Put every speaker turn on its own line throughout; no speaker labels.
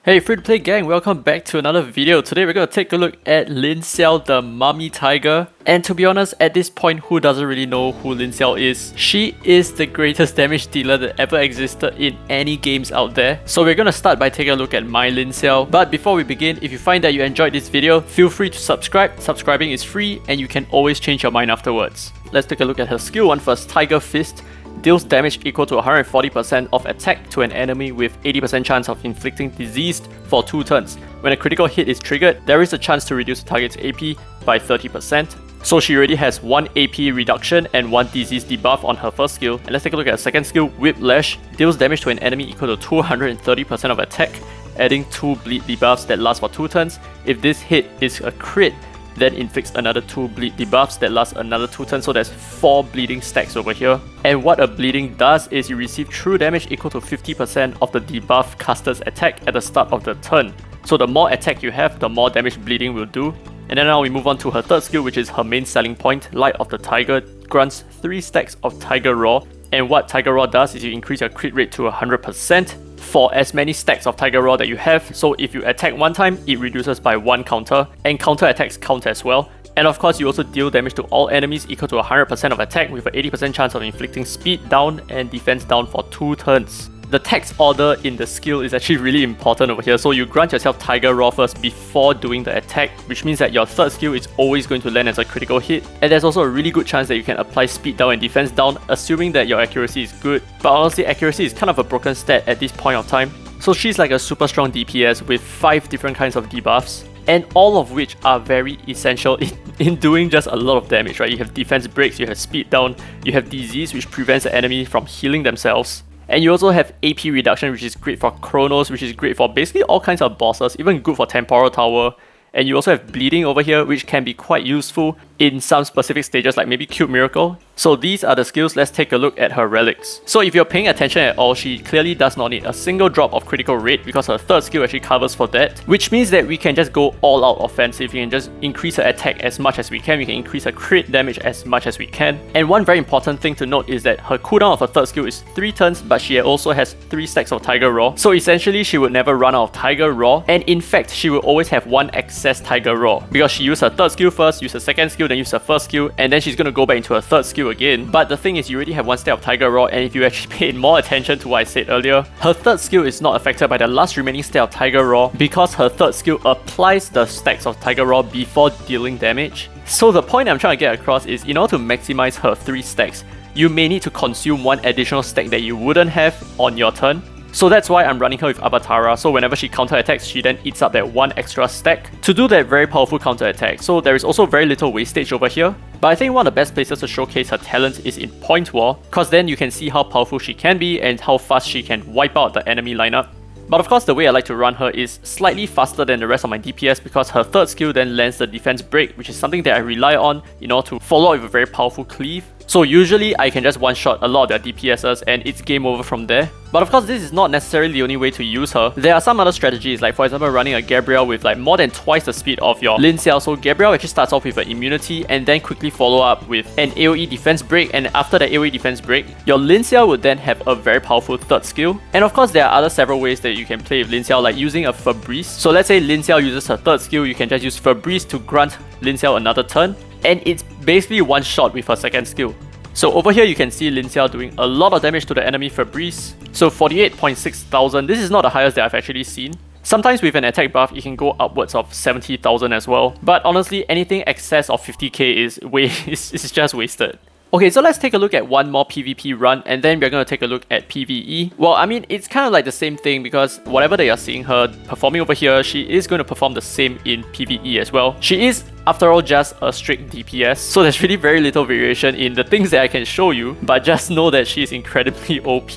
Hey free to play gang, welcome back to another video. Today we're going to take a look at Xiao the Mummy Tiger. And to be honest, at this point, who doesn't really know who Xiao is? She is the greatest damage dealer that ever existed in any games out there. So we're going to start by taking a look at my Xiao. But before we begin, if you find that you enjoyed this video, feel free to subscribe. Subscribing is free and you can always change your mind afterwards. Let's take a look at her skill 1 first. Tiger Fist. Deals damage equal to 140% of attack to an enemy with 80% chance of inflicting disease for 2 turns. When a critical hit is triggered, there is a chance to reduce the target's AP by 30%. So she already has 1 AP reduction and 1 disease debuff on her first skill. And let's take a look at her second skill, Whiplash. Deals damage to an enemy equal to 230% of attack, adding 2 bleed debuffs that last for 2 turns. If this hit is a crit, then inflicts another 2 bleed debuffs that last another 2 turns, so there's 4 bleeding stacks over here. And what a bleeding does is you receive true damage equal to 50% of the debuff caster's attack at the start of the turn. So the more attack you have, the more damage bleeding will do. And then now we move on to her third skill, which is her main selling point, Light of the Tiger. Grants 3 stacks of Tiger Raw. And what Tiger Raw does is you increase your crit rate to 100% for as many stacks of Tiger Raw that you have. So if you attack 1 time, it reduces by 1 counter, and counter attacks count as well. And of course, you also deal damage to all enemies equal to 100% of attack with an 80% chance of inflicting speed down and defense down for 2 turns. The text order in the skill is actually really important over here. So you grant yourself Tiger Raw first before doing the attack, which means that your third skill is always going to land as a critical hit. And there's also a really good chance that you can apply speed down and defense down, assuming that your accuracy is good. But honestly, accuracy is kind of a broken stat at this point of time. So she's like a super strong DPS with 5 different kinds of debuffs, and all of which are very essential in doing just a lot of damage, right? You have defense breaks, you have speed down, you have disease, which prevents the enemy from healing themselves. And you also have AP reduction, which is great for Chronos, which is great for basically all kinds of bosses, even good for Temporal Tower. And you also have bleeding over here, which can be quite useful in some specific stages, like maybe Cube Miracle. So these are the skills. Let's take a look at her relics. So if you're paying attention at all, she clearly does not need a single drop of critical rate because her third skill actually covers for that, which means that we can just go all out offensive. We can just increase her attack as much as we can. We can increase her crit damage as much as we can. And one very important thing to note is that her cooldown of her third skill is 3 turns, but she also has 3 stacks of Tiger Raw. So essentially, she would never run out of Tiger Raw. And in fact, she will always have 1 excess Tiger Raw because she used her third skill first, used her second skill, then used her first skill, and then she's going to go back into her third skill again. But the thing is, you already have 1 stack of Tiger Raw, and if you actually paid more attention to what I said earlier, her third skill is not affected by the last remaining stack of Tiger Raw because her third skill applies the stacks of Tiger Raw before dealing damage. So the point I'm trying to get across is, in order to maximize her 3 stacks, you may need to consume 1 additional stack that you wouldn't have on your turn. So that's why I'm running her with Avatara, so whenever she counterattacks, she then eats up that 1 extra stack to do that very powerful counterattack. So there is also very little wastage over here. But I think one of the best places to showcase her talents is in Point War, cause then you can see how powerful she can be and how fast she can wipe out the enemy lineup. But of course, the way I like to run her is slightly faster than the rest of my DPS because her third skill then lands the defense break, which is something that I rely on in order to follow up with a very powerful cleave. So usually I can just one-shot a lot of their DPSs and it's game over from there. But of course, this is not necessarily the only way to use her. There are some other strategies, like for example running a Gabrielle with like more than twice the speed of your Xiao. So Gabrielle actually starts off with an immunity and then quickly follow up with an AoE defense break, and after the AoE defense break, your Xiao would then have a very powerful third skill. And of course, there are other several ways that you can play with Xiao, like using a Fabrice. So let's say Xiao uses her third skill, you can just use Fabrice to grant Xiao another turn, and it's basically one shot with her second skill. So over here you can see Xiao doing a lot of damage to the enemy Fabrice. So 48.6 thousand, this is not the highest that I've actually seen. Sometimes with an attack buff, it can go upwards of 70,000 as well. But honestly, anything excess of 50k is just wasted. Okay, so let's take a look at one more PvP run, and then we're going to take a look at PvE. Well, I mean, it's kind of like the same thing because whatever that you're seeing her performing over here, she is going to perform the same in PvE as well. She is, after all, just a strict DPS, so there's really very little variation in the things that I can show you, but just know that she is incredibly OP.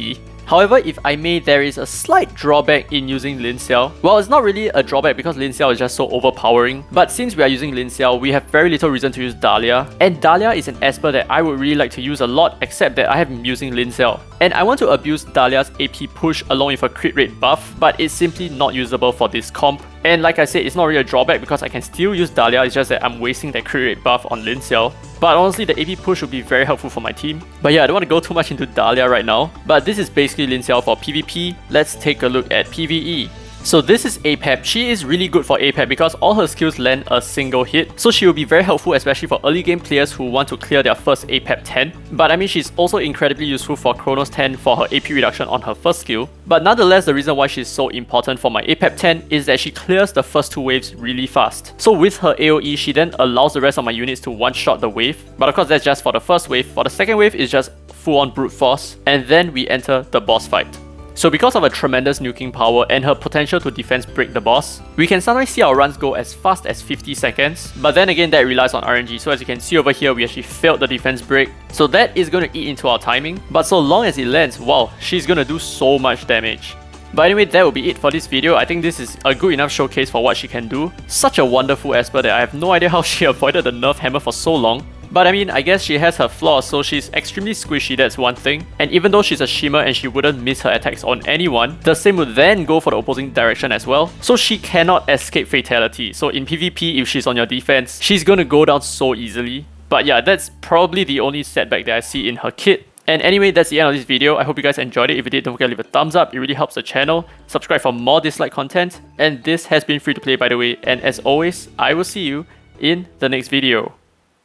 However, if I may, there is a slight drawback in using Xiao. Well, it's not really a drawback because Xiao is just so overpowering. But since we are using Xiao, we have very little reason to use Dahlia. And Dahlia is an Esper that I would really like to use a lot, except that I have been using Xiao. And I want to abuse Dahlia's AP push along with a crit rate buff, but it's simply not usable for this comp. And like I said, it's not really a drawback because I can still use Dahlia, it's just that I'm wasting that crit rate buff on Xiao. But honestly, the AP push would be very helpful for my team. But yeah, I don't want to go too much into Dahlia right now. But this is basically Xiao for PvP. Let's take a look at PvE. So this is APEP. She is really good for APEP because all her skills land a single hit. So she will be very helpful, especially for early game players who want to clear their first APEP 10. But I mean, she's also incredibly useful for Chronos 10 for her AP reduction on her first skill. But nonetheless, the reason why she's so important for my APEP 10 is that she clears the first 2 waves really fast. So with her AoE, she then allows the rest of my units to one-shot the wave. But of course, that's just for the first wave. For the second wave, it's just full-on brute force. And then we enter the boss fight. So because of her tremendous nuking power and her potential to defense break the boss, we can sometimes see our runs go as fast as 50 seconds, but then again that relies on RNG, so as you can see over here we actually failed the defense break, so that is going to eat into our timing, but so long as it lands, wow, she's going to do so much damage. But anyway, that will be it for this video. I think this is a good enough showcase for what she can do. Such a wonderful Esper that I have no idea how she avoided the nerf hammer for so long. But I mean, I guess she has her flaws, so she's extremely squishy, that's one thing. And even though she's a shimmer and she wouldn't miss her attacks on anyone, the same would then go for the opposing direction as well. So she cannot escape fatality. So in PvP, if she's on your defense, she's gonna go down so easily. But yeah, that's probably the only setback that I see in her kit. And anyway, that's the end of this video. I hope you guys enjoyed it. If you did, don't forget to leave a thumbs up. It really helps the channel. Subscribe for more DISLYTE content. And this has been free to play, by the way. And as always, I will see you in the next video.